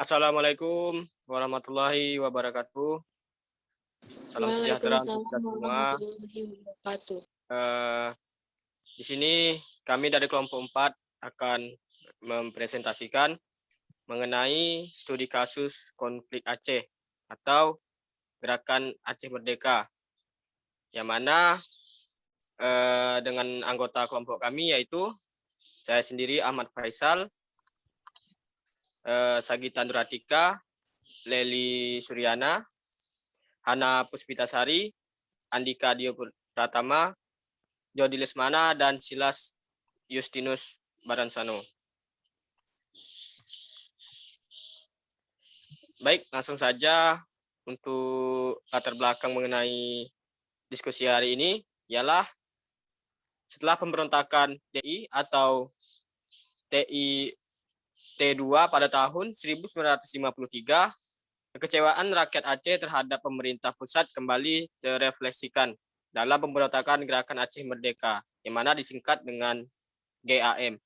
Assalamualaikum warahmatullahi wabarakatuh. Salam sejahtera untuk Waalaikumsalam kita semua. warahmatullahi wabarakatuh. Eh, di sini kami dari kelompok 4 akan mempresentasikan mengenai studi kasus konflik Aceh atau Gerakan Aceh Merdeka, yang mana dengan anggota kelompok kami yaitu saya sendiri Ahmad Faisal, Sagita Nuratika, Leli Suryana, Hana Puspitasari, Andika Dio Pratama, Jody Lesmana, dan Silas Justinus Baransano. Baik, langsung saja untuk latar belakang mengenai diskusi hari ini ialah setelah pemberontakan TI atau TI T2 pada tahun 1953, kekecewaan rakyat Aceh terhadap pemerintah pusat kembali direfleksikan dalam pemberontakan Gerakan Aceh Merdeka, yang mana disingkat dengan GAM,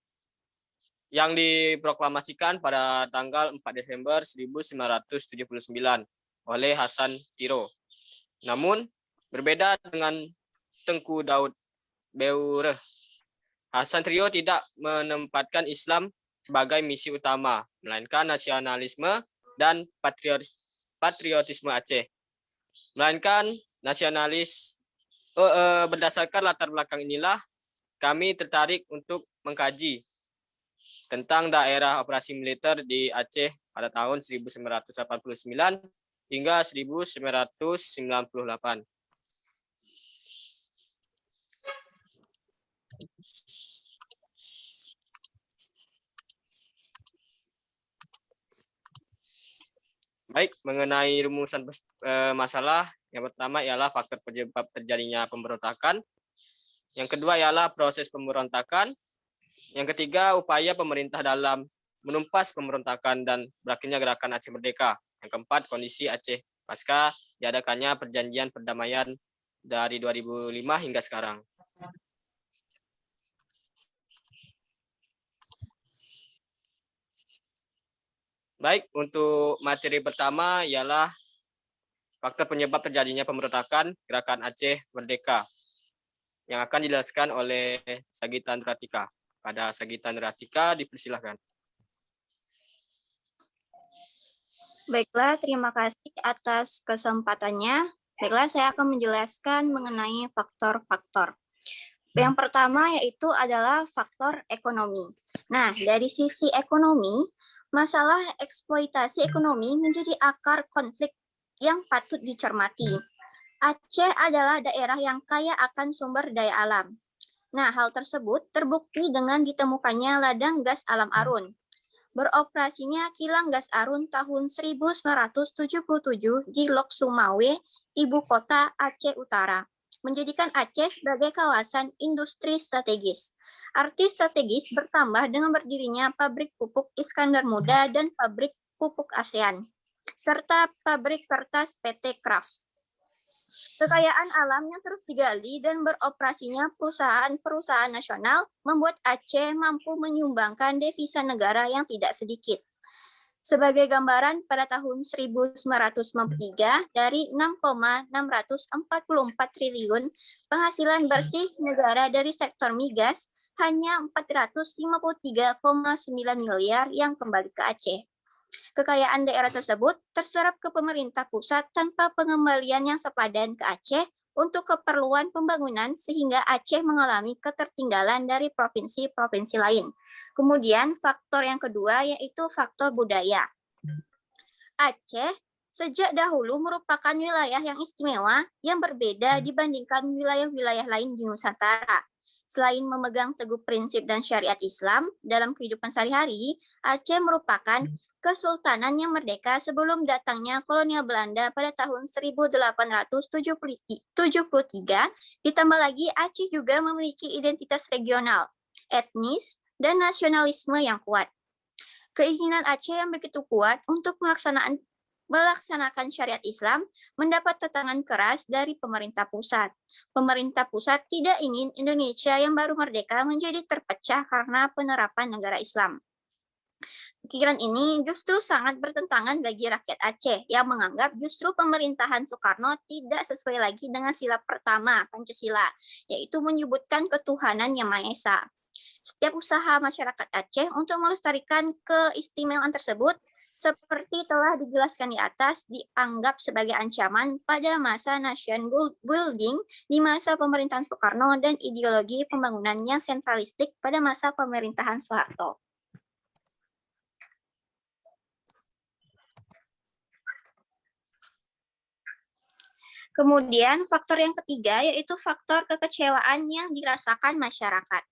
yang diproklamasikan pada tanggal 4 Desember 1979 oleh Hasan Tiro. Namun, berbeda dengan Tengku Daud Beureh, Hasan Trio tidak menempatkan Islam sebagai misi utama, melainkan nasionalisme dan patriotisme Aceh. Melainkan berdasarkan latar belakang inilah kami tertarik untuk mengkaji tentang daerah operasi militer di Aceh pada tahun 1989 hingga 1998. Baik, mengenai rumusan masalah, yang pertama ialah faktor penyebab terjadinya pemberontakan. Yang kedua ialah proses pemberontakan. Yang ketiga, upaya pemerintah dalam menumpas pemberontakan dan berakhirnya Gerakan Aceh Merdeka. Yang keempat, kondisi Aceh pasca diadakannya perjanjian perdamaian dari 2005 hingga sekarang. Baik, untuk materi pertama ialah faktor penyebab terjadinya pemberontakan Gerakan Aceh Merdeka, yang akan dijelaskan oleh Sagita Nuratika. Pada Sagita Nuratika, dipersilahkan. Baiklah, terima kasih atas kesempatannya. Baiklah, saya akan menjelaskan mengenai faktor-faktor. Yang pertama yaitu adalah faktor ekonomi. Nah, dari sisi ekonomi, masalah eksploitasi ekonomi menjadi akar konflik yang patut dicermati. Aceh adalah daerah yang kaya akan sumber daya alam. Nah, hal tersebut terbukti dengan ditemukannya ladang gas alam Arun. Beroperasinya kilang gas Arun tahun 1977 di Lok Sumawe, ibu kota Aceh Utara, menjadikan Aceh sebagai kawasan industri strategis. Arti strategis bertambah dengan berdirinya pabrik pupuk Iskandar Muda dan pabrik pupuk ASEAN, serta pabrik kertas PT Kraft. Kekayaan alam yang terus digali dan beroperasinya perusahaan-perusahaan nasional membuat Aceh mampu menyumbangkan devisa negara yang tidak sedikit. Sebagai gambaran, pada tahun 1993, dari 6,644 triliun penghasilan bersih negara dari sektor migas, hanya 453,9 miliar yang kembali ke Aceh. Kekayaan daerah tersebut terserap ke pemerintah pusat tanpa pengembalian yang sepadan ke Aceh untuk keperluan pembangunan, sehingga Aceh mengalami ketertinggalan dari provinsi-provinsi lain. Kemudian faktor yang kedua yaitu faktor budaya. Aceh sejak dahulu merupakan wilayah yang istimewa yang berbeda dibandingkan wilayah-wilayah lain di Nusantara. Selain memegang teguh prinsip dan syariat Islam dalam kehidupan sehari-hari, Aceh merupakan kesultanan yang merdeka sebelum datangnya kolonial Belanda pada tahun 1873. Ditambah lagi, Aceh juga memiliki identitas regional, etnis, dan nasionalisme yang kuat. Keinginan Aceh yang begitu kuat untuk melaksanakan syariat Islam mendapat tentangan keras dari pemerintah pusat. Pemerintah pusat tidak ingin Indonesia yang baru merdeka menjadi terpecah karena penerapan negara Islam. Pikiran ini justru sangat bertentangan bagi rakyat Aceh yang menganggap justru pemerintahan Soekarno tidak sesuai lagi dengan sila pertama Pancasila, yaitu menyebutkan ketuhanan Yang Maha Esa. Setiap usaha masyarakat Aceh untuk melestarikan keistimewaan tersebut, seperti telah dijelaskan di atas, dianggap sebagai ancaman pada masa nation building di masa pemerintahan Soekarno dan ideologi pembangunan yang sentralistik pada masa pemerintahan Soeharto. Kemudian faktor yang ketiga yaitu faktor kekecewaan yang dirasakan masyarakat.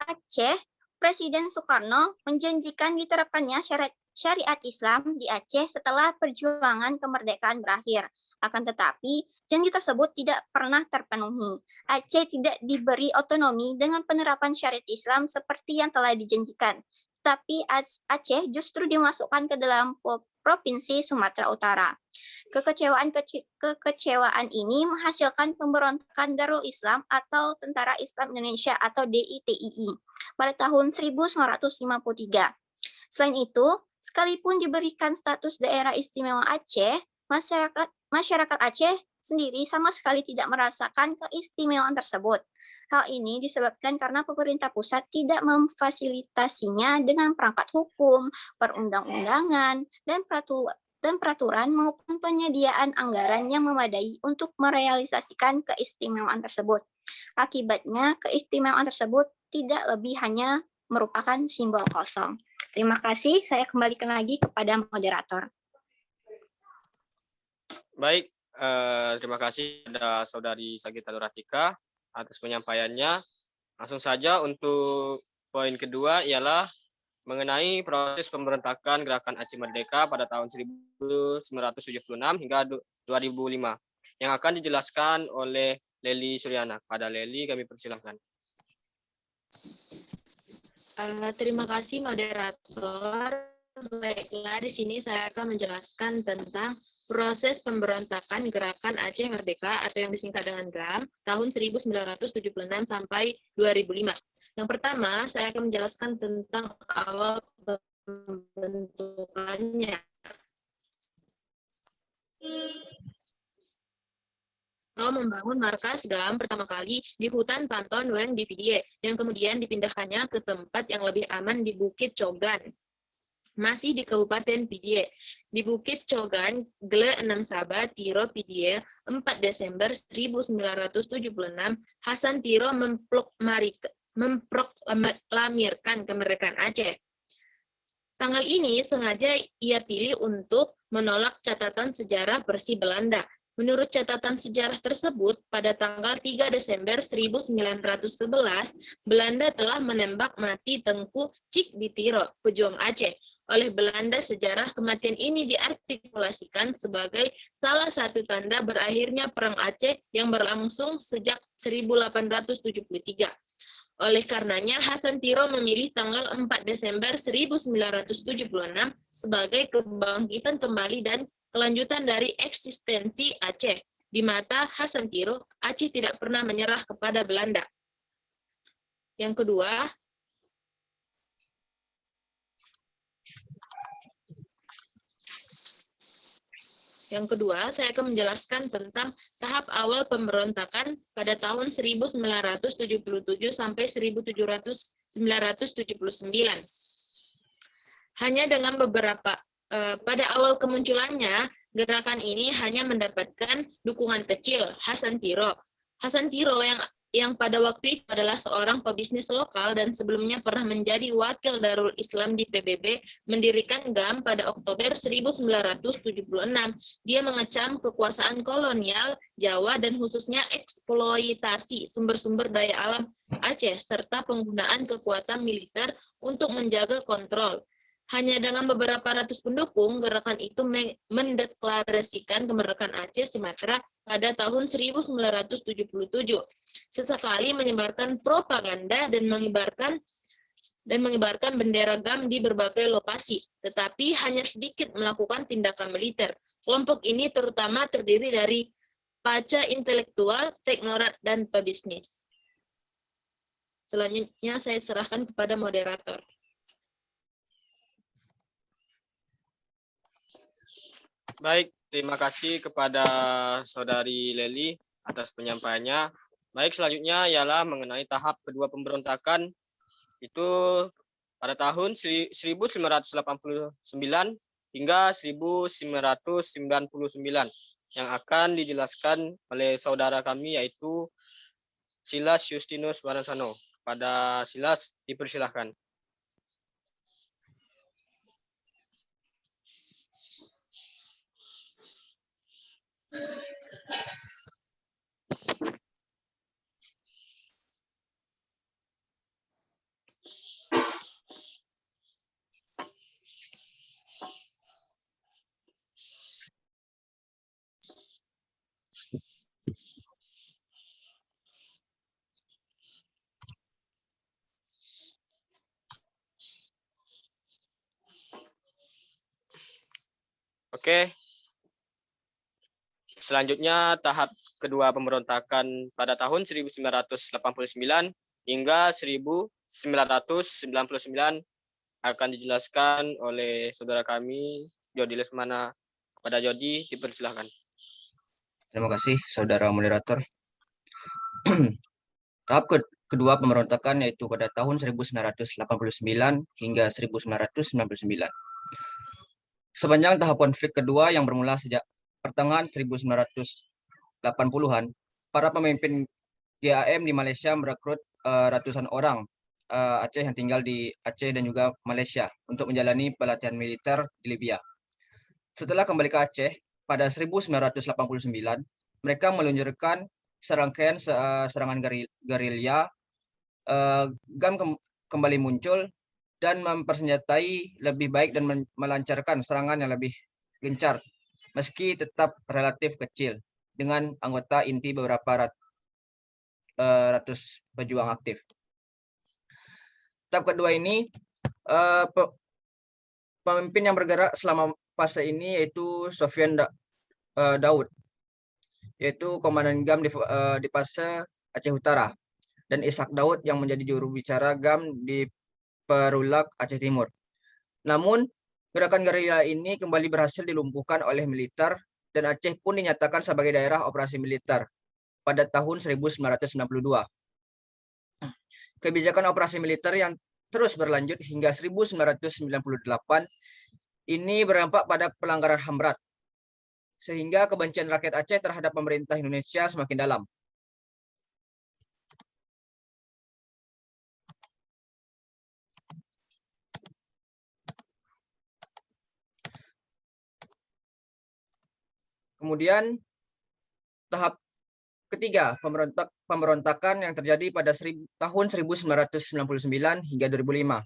Aceh, Presiden Soekarno menjanjikan diterapkannya syariat Islam di Aceh setelah perjuangan kemerdekaan berakhir. Akan tetapi, janji tersebut tidak pernah terpenuhi. Aceh tidak diberi otonomi dengan penerapan syariat Islam seperti yang telah dijanjikan. Tapi Aceh justru dimasukkan ke dalam Provinsi Sumatera Utara. Kekecewaan ini menghasilkan pemberontakan Darul Islam atau Tentara Islam Indonesia atau DITII pada tahun 1953. Selain itu, sekalipun diberikan status daerah istimewa Aceh, masyarakat Aceh sendiri sama sekali tidak merasakan keistimewaan tersebut. Hal ini disebabkan karena pemerintah pusat tidak memfasilitasinya dengan perangkat hukum, perundang-undangan, dan peraturan maupun penyediaan anggaran yang memadai untuk merealisasikan keistimewaan tersebut. Akibatnya, keistimewaan tersebut tidak lebih hanya merupakan simbol kosong. Terima kasih, saya kembalikan lagi kepada moderator. Baik, terima kasih kepada Saudari Sagita Nuratika atas penyampaiannya. Langsung saja untuk poin kedua ialah mengenai proses pemberontakan Gerakan Aceh Merdeka pada tahun 1976 hingga 2005 yang akan dijelaskan oleh Leli Suryana. Pada Leli kami persilahkan. Terima kasih moderator. Baiklah, di sini saya akan menjelaskan tentang proses pemberontakan Gerakan Aceh Merdeka atau yang disingkat dengan GAM tahun 1976 sampai 2005. Yang pertama, saya akan menjelaskan tentang awal pembentukannya. Membangun markas GAM pertama kali di hutan Panton Weng di Pidie, yang kemudian dipindahkannya ke tempat yang lebih aman di Bukit Cogan, masih di Kabupaten Pidie. Di Bukit Cogan, Gle 6 Sabah, Tiro Pidie, 4 Desember 1976, Hasan Tiro memproklamirkan kemerdekaan Aceh. Tanggal ini sengaja ia pilih untuk menolak catatan sejarah versi Belanda. Menurut catatan sejarah tersebut, pada tanggal 3 Desember 1911, Belanda telah menembak mati Tengku Cik di Tiro, pejuang Aceh. Oleh Belanda, sejarah kematian ini diartikulasikan sebagai salah satu tanda berakhirnya Perang Aceh yang berlangsung sejak 1873. Oleh karenanya, Hasan Tiro memilih tanggal 4 Desember 1976 sebagai kebangkitan kembali dan kelanjutan dari eksistensi Aceh. Di mata Hasan Tiro, Aceh tidak pernah menyerah kepada Belanda. Yang kedua, saya akan menjelaskan tentang tahap awal pemberontakan pada tahun 1977 sampai 1979. Hanya dengan pada awal kemunculannya, gerakan ini hanya mendapatkan dukungan kecil Hasan Tiro. Hasan Tiro yang pada waktu itu adalah seorang pebisnis lokal dan sebelumnya pernah menjadi wakil Darul Islam di PBB, mendirikan GAM pada Oktober 1976. Dia mengecam kekuasaan kolonial Jawa dan khususnya eksploitasi sumber-sumber daya alam Aceh serta penggunaan kekuatan militer untuk menjaga kontrol. Hanya dengan beberapa ratus pendukung, gerakan itu mendeklarasikan kemerdekaan Aceh Sumatera pada tahun 1977. Sesekali menyebarkan propaganda dan mengibarkan bendera GAM di berbagai lokasi, tetapi hanya sedikit melakukan tindakan militer. Kelompok ini terutama terdiri dari paca intelektual, teknokrat, dan pebisnis. Selanjutnya saya serahkan kepada moderator. Baik, terima kasih kepada Saudari Leli atas penyampaiannya. Baik, selanjutnya ialah mengenai tahap kedua pemberontakan itu pada tahun 1989 hingga 1999 yang akan dijelaskan oleh saudara kami yaitu Silas Justinus Waransano. Pada Silas dipersilahkan. Oke. Selanjutnya tahap kedua pemberontakan pada tahun 1989 hingga 1999 akan dijelaskan oleh saudara kami Jody Lesmana. Kepada Jody dipersilahkan. Terima kasih saudara moderator. Tahap kedua pemberontakan yaitu pada tahun 1989 hingga 1999. Sepanjang tahap konflik kedua yang bermula sejak pertengahan 1980-an, para pemimpin GAM di Malaysia merekrut ratusan orang Aceh yang tinggal di Aceh dan juga Malaysia untuk menjalani pelatihan militer di Libya. Setelah kembali ke Aceh pada 1989, mereka meluncurkan serangkaian serangan gerilya. GAM kembali muncul dan mempersenjatai lebih baik dan melancarkan serangan yang lebih gencar, meski tetap relatif kecil, dengan anggota inti beberapa ratus pejuang aktif. Tahap kedua ini, pemimpin yang bergerak selama fase ini yaitu Sofian Daud, yaitu komandan GAM di fase Aceh Utara, dan Ishak Daud yang menjadi juru bicara GAM di Perulak Aceh Timur. Namun, gerakan gerilya ini kembali berhasil dilumpuhkan oleh militer dan Aceh pun dinyatakan sebagai daerah operasi militer pada tahun 1992. Kebijakan operasi militer yang terus berlanjut hingga 1998 ini berdampak pada pelanggaran HAM berat, sehingga kebencian rakyat Aceh terhadap pemerintah Indonesia semakin dalam. Kemudian tahap ketiga, pemberontakan yang terjadi pada tahun 1999 hingga 2005.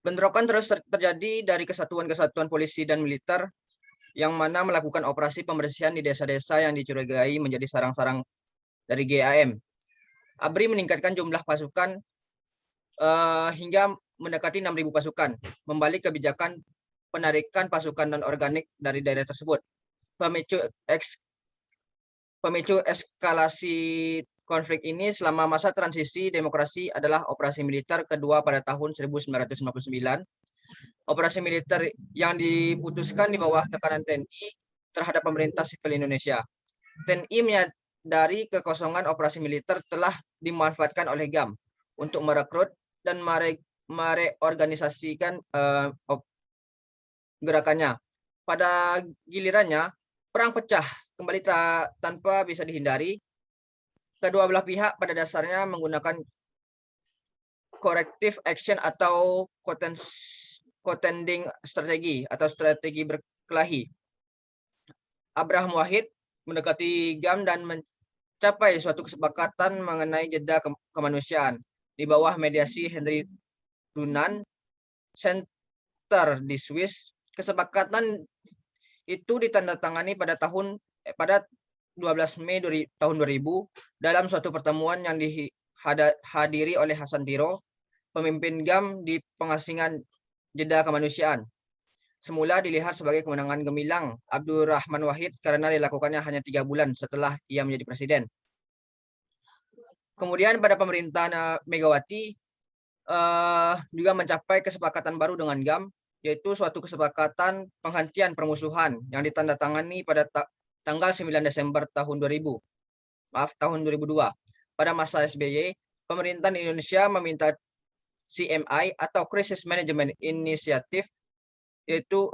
Bentrokan terus terjadi dari kesatuan-kesatuan polisi dan militer yang mana melakukan operasi pembersihan di desa-desa yang dicurigai menjadi sarang-sarang dari GAM. ABRI meningkatkan jumlah pasukan hingga mendekati 6.000 pasukan, membalik kebijakan penarikan pasukan non-organik dari daerah tersebut. Pemicu eskalasi konflik ini selama masa transisi demokrasi adalah operasi militer kedua pada tahun 1959. Operasi militer yang diputuskan di bawah tekanan TNI terhadap pemerintah sipil Indonesia. TNI menyadari kekosongan operasi militer telah dimanfaatkan oleh GAM untuk merekrut dan mereorganisasikan gerakannya. Pada gilirannya, perang pecah kembali tanpa bisa dihindari. Kedua belah pihak pada dasarnya menggunakan corrective action atau contending strategi atau strategi berkelahi. Abraham Wahid mendekati GAM dan mencapai suatu kesepakatan mengenai jeda kemanusiaan di bawah mediasi Henry Dunant Center di Swiss. Kesepakatan itu ditandatangani pada 12 Mei tahun 2000 dalam suatu pertemuan yang dihadiri oleh Hasan Tiro, pemimpin GAM di pengasingan jeda kemanusiaan. Semula dilihat sebagai kemenangan gemilang Abdurrahman Wahid karena dilakukannya hanya 3 bulan setelah ia menjadi presiden. Kemudian pada pemerintahan Megawati, juga mencapai kesepakatan baru dengan GAM, yaitu suatu kesepakatan penghentian permusuhan yang ditandatangani pada tanggal 9 Desember tahun 2002. Pada masa SBY, pemerintah Indonesia meminta CMI atau Crisis Management Initiative, yaitu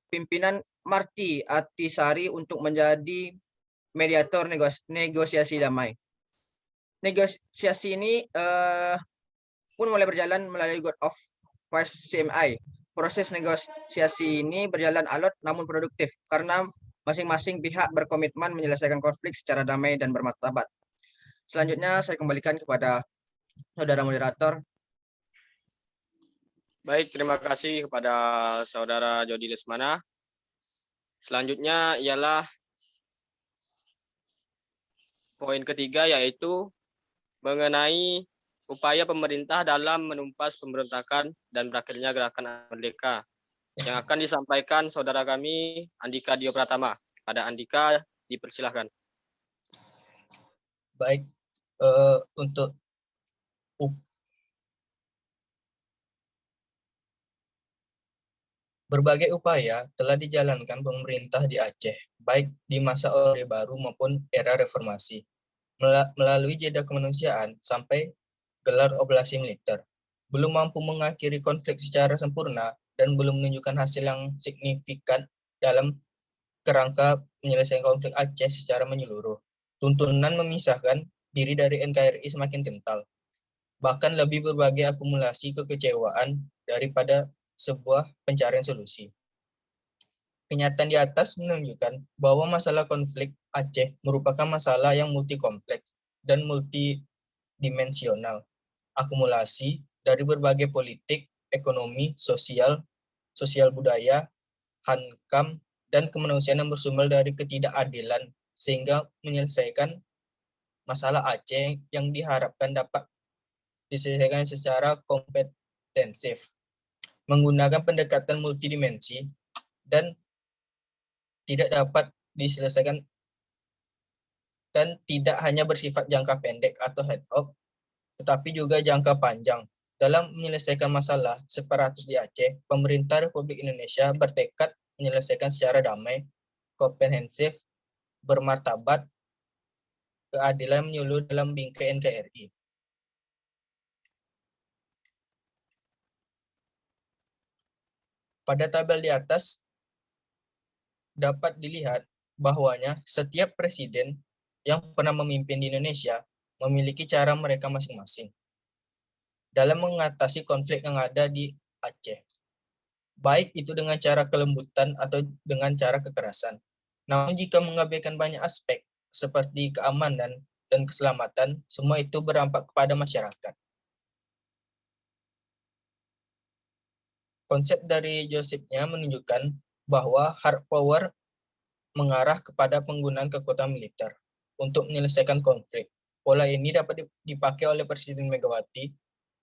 pimpinan Marty Atisari untuk menjadi mediator negosiasi damai. Negosiasi ini pun mulai berjalan melalui God of Vice CMI. Proses negosiasi ini berjalan alot namun produktif karena masing-masing pihak berkomitmen menyelesaikan konflik secara damai dan bermartabat. Selanjutnya saya kembalikan kepada saudara moderator. Baik, terima kasih kepada saudara Jody Lesmana. Selanjutnya ialah poin ketiga, yaitu mengenai upaya pemerintah dalam menumpas pemberontakan dan berakhirnya Gerakan Merdeka, yang akan disampaikan saudara kami Andika Dio Pratama. Pada Andika, dipersilahkan. Baik, untuk berbagai upaya telah dijalankan pemerintah di Aceh, baik di masa Orde Baru maupun era reformasi, melalui jeda kemanusiaan sampai gelar operasi militer. Belum mampu mengakhiri konflik secara sempurna dan belum menunjukkan hasil yang signifikan dalam kerangka menyelesaikan konflik Aceh secara menyeluruh. Tuntunan memisahkan diri dari NKRI semakin kental. Bahkan lebih berbagai akumulasi kekecewaan daripada sebuah pencarian solusi. Kenyataan di atas menunjukkan bahwa masalah konflik Aceh merupakan masalah yang multikompleks dan multidimensional. Akumulasi dari berbagai politik, ekonomi, sosial budaya, hankam, dan kemanusiaan yang bersumber dari ketidakadilan, sehingga menyelesaikan masalah Aceh yang diharapkan dapat diselesaikan secara komprehensif, menggunakan pendekatan multidimensi dan tidak dapat diselesaikan dan tidak hanya bersifat jangka pendek atau head-off, tetapi juga jangka panjang. Dalam menyelesaikan masalah separatis di Aceh, pemerintah Republik Indonesia bertekad menyelesaikan secara damai, komprehensif, bermartabat, keadilan menyeluruh dalam bingkai NKRI. Pada tabel di atas dapat dilihat bahwanya setiap presiden yang pernah memimpin di Indonesia memiliki cara mereka masing-masing dalam mengatasi konflik yang ada di Aceh. Baik itu dengan cara kelembutan atau dengan cara kekerasan. Namun jika mengabaikan banyak aspek seperti keamanan dan keselamatan, semua itu berdampak kepada masyarakat. Konsep dari Josephnya menunjukkan bahwa hard power mengarah kepada penggunaan kekuatan militer untuk menyelesaikan konflik. Pola ini dapat dipakai oleh Presiden Megawati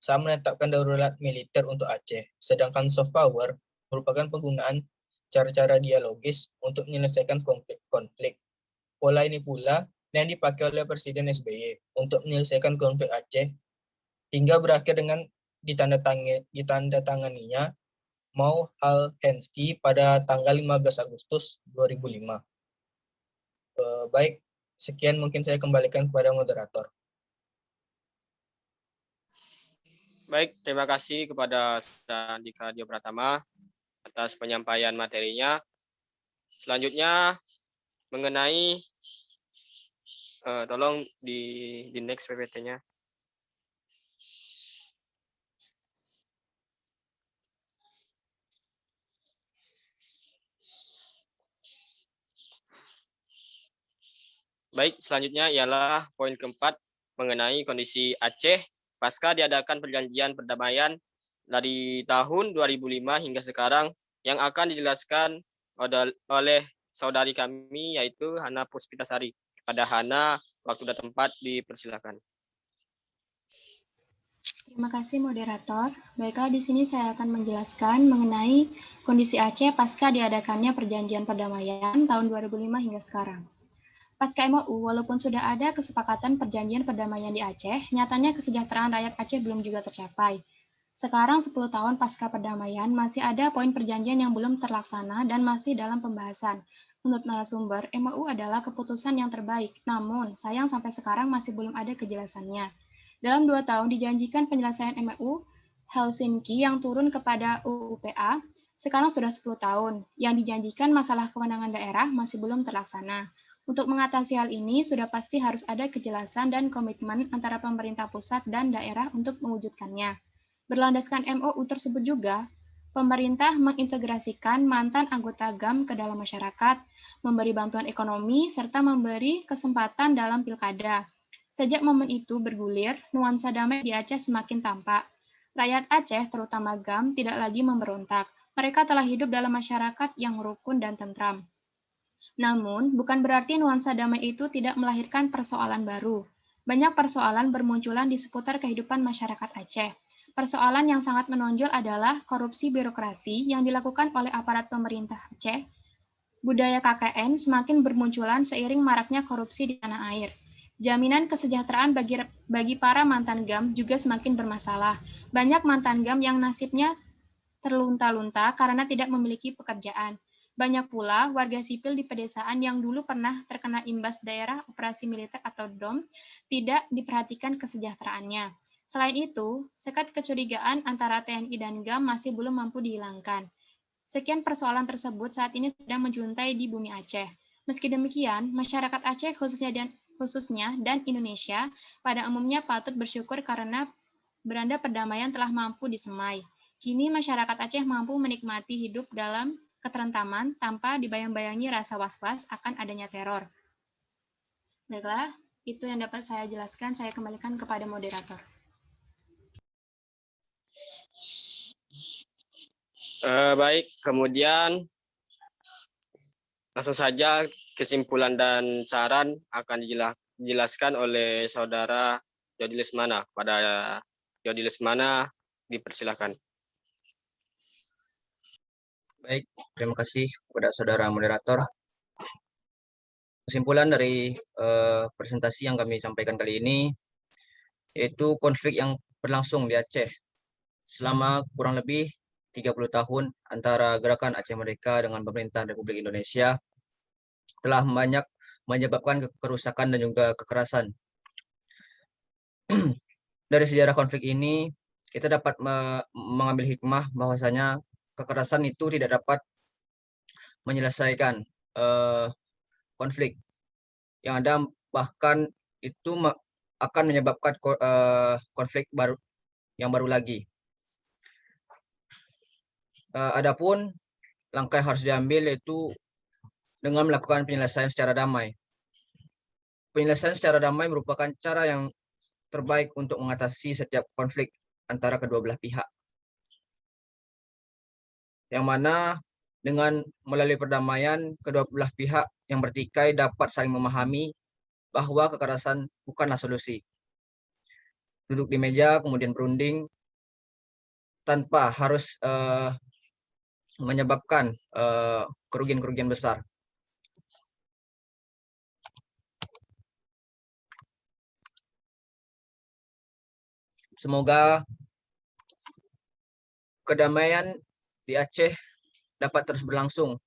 saat menetapkan darurat militer untuk Aceh, sedangkan soft power merupakan penggunaan cara-cara dialogis untuk menyelesaikan konflik. Pola ini pula yang dipakai oleh Presiden SBY untuk menyelesaikan konflik Aceh hingga berakhir dengan ditandatanganinya Mau Hal Hensky pada tanggal 15 Agustus 2005. Baik, sekian mungkin saya kembalikan kepada moderator. Baik, terima kasih kepada Andika Dio Pratama atas penyampaian materinya. Selanjutnya mengenai tolong di next PPT-nya. Baik, selanjutnya ialah poin keempat mengenai kondisi Aceh pasca diadakan perjanjian perdamaian dari tahun 2005 hingga sekarang, yang akan dijelaskan oleh saudari kami yaitu Hana Puspitasari. Pada Hana, waktu dan tempat dipersilakan. Terima kasih moderator. Baiklah, di sini saya akan menjelaskan mengenai kondisi Aceh pasca diadakannya perjanjian perdamaian tahun 2005 hingga sekarang. Pasca MOU, walaupun sudah ada kesepakatan perjanjian perdamaian di Aceh, nyatanya kesejahteraan rakyat Aceh belum juga tercapai. Sekarang 10 tahun pasca perdamaian, masih ada poin perjanjian yang belum terlaksana dan masih dalam pembahasan. Menurut narasumber, MOU adalah keputusan yang terbaik, namun sayang sampai sekarang masih belum ada kejelasannya. Dalam 2 tahun dijanjikan penyelesaian MOU Helsinki yang turun kepada UUPA, sekarang sudah 10 tahun. Yang dijanjikan masalah kewenangan daerah masih belum terlaksana. Untuk mengatasi hal ini, sudah pasti harus ada kejelasan dan komitmen antara pemerintah pusat dan daerah untuk mewujudkannya. Berlandaskan MOU tersebut juga, pemerintah mengintegrasikan mantan anggota GAM ke dalam masyarakat, memberi bantuan ekonomi, serta memberi kesempatan dalam pilkada. Sejak momen itu bergulir, nuansa damai di Aceh semakin tampak. Rakyat Aceh, terutama GAM, tidak lagi memberontak. Mereka telah hidup dalam masyarakat yang rukun dan tentram. Namun, bukan berarti nuansa damai itu tidak melahirkan persoalan baru. Banyak persoalan bermunculan di seputar kehidupan masyarakat Aceh. Persoalan yang sangat menonjol adalah korupsi birokrasi yang dilakukan oleh aparat pemerintah Aceh. Budaya KKN semakin bermunculan seiring maraknya korupsi di tanah air. Jaminan kesejahteraan bagi para mantan GAM juga semakin bermasalah. Banyak mantan GAM yang nasibnya terlunta-lunta karena tidak memiliki pekerjaan. Banyak pula warga sipil di pedesaan yang dulu pernah terkena imbas daerah operasi militer atau DOM tidak diperhatikan kesejahteraannya. Selain itu, sekat kecurigaan antara TNI dan GAM masih belum mampu dihilangkan. Sekian persoalan tersebut saat ini sedang menjuntai di bumi Aceh. Meski demikian, masyarakat Aceh khususnya dan Indonesia pada umumnya patut bersyukur karena beranda perdamaian telah mampu disemai. Kini masyarakat Aceh mampu menikmati hidup dalam keterentaman tanpa dibayang-bayangi rasa was-was akan adanya teror. Baiklah, itu yang dapat saya jelaskan. Saya kembalikan kepada moderator. Baik, kemudian langsung saja kesimpulan dan saran akan dijelaskan oleh Saudara Jody Lesmana. Pada Jody Lesmana, dipersilakan. Baik, terima kasih kepada saudara moderator. Kesimpulan dari presentasi yang kami sampaikan kali ini, yaitu konflik yang berlangsung di Aceh selama kurang lebih 30 tahun antara Gerakan Aceh Merdeka dengan Pemerintahan Republik Indonesia telah banyak menyebabkan kerusakan dan juga kekerasan. Dari sejarah konflik ini, kita dapat mengambil hikmah bahwasanya kekerasan itu tidak dapat menyelesaikan konflik. Yang ada bahkan itu akan menyebabkan konflik yang baru lagi. Adapun langkah yang harus diambil yaitu dengan melakukan penyelesaian secara damai. Penyelesaian secara damai merupakan cara yang terbaik untuk mengatasi setiap konflik antara kedua belah pihak. Yang mana dengan melalui perdamaian, kedua belah pihak yang bertikai dapat saling memahami bahwa kekerasan bukanlah solusi. Duduk di meja, kemudian berunding, tanpa harus menyebabkan kerugian-kerugian besar. Semoga kedamaian di Aceh dapat terus berlangsung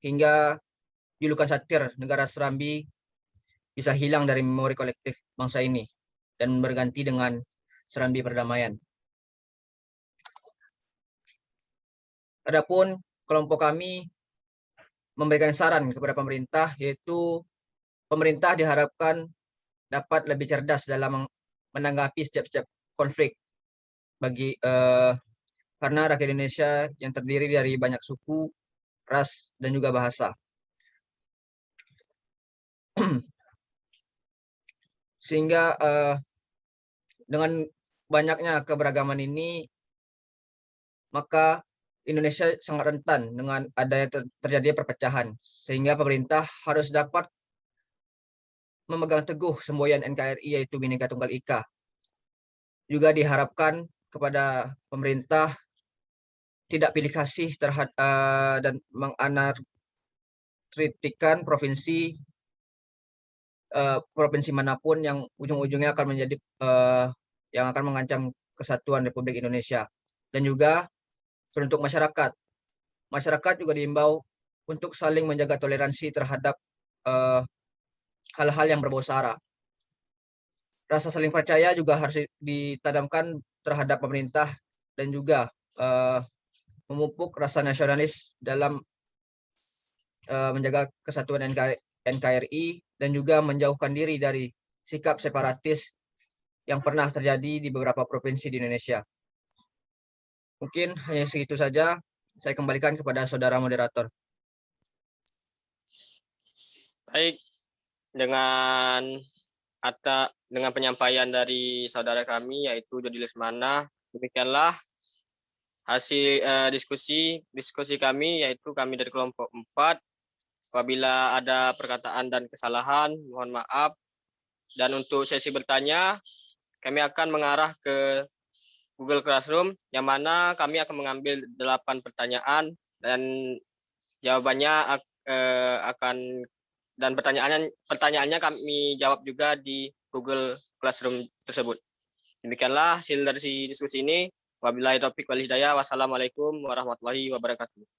hingga julukan satir negara Serambi bisa hilang dari memori kolektif bangsa ini dan berganti dengan Serambi Perdamaian. Adapun kelompok kami memberikan saran kepada pemerintah, yaitu pemerintah diharapkan dapat lebih cerdas dalam menanggapi setiap konflik karena rakyat Indonesia yang terdiri dari banyak suku, ras, dan juga bahasa. Sehingga dengan banyaknya keberagaman ini, maka Indonesia sangat rentan dengan adanya terjadinya perpecahan, sehingga pemerintah harus dapat memegang teguh semboyan NKRI yaitu Bhinneka Tunggal Ika. Juga diharapkan kepada pemerintah tidak pilih kasih terhadap dan menganarkritikan provinsi manapun yang ujung-ujungnya akan menjadi yang akan mengancam Kesatuan Republik Indonesia. Dan juga untuk masyarakat. Masyarakat juga diimbau untuk saling menjaga toleransi terhadap hal-hal yang berbau sara. Rasa saling percaya juga harus ditanamkan terhadap pemerintah dan juga memupuk rasa nasionalis dalam menjaga kesatuan NKRI dan juga menjauhkan diri dari sikap separatis yang pernah terjadi di beberapa provinsi di Indonesia. Mungkin hanya segitu saja. Saya kembalikan kepada saudara moderator. Baik, dengan penyampaian dari saudara kami yaitu Dodi Lesmana, demikianlah hasil diskusi kami, yaitu kami dari kelompok 4. Apabila ada perkataan dan kesalahan, mohon maaf. Dan untuk sesi bertanya, kami akan mengarah ke Google Classroom, yang mana kami akan mengambil 8 pertanyaan dan jawabannya dan pertanyaannya kami jawab juga di Google Classroom tersebut. Demikianlah hasil dari diskusi ini. Wabillahi taufiq wal hidayah. Wassalamualaikum warahmatullahi wabarakatuh.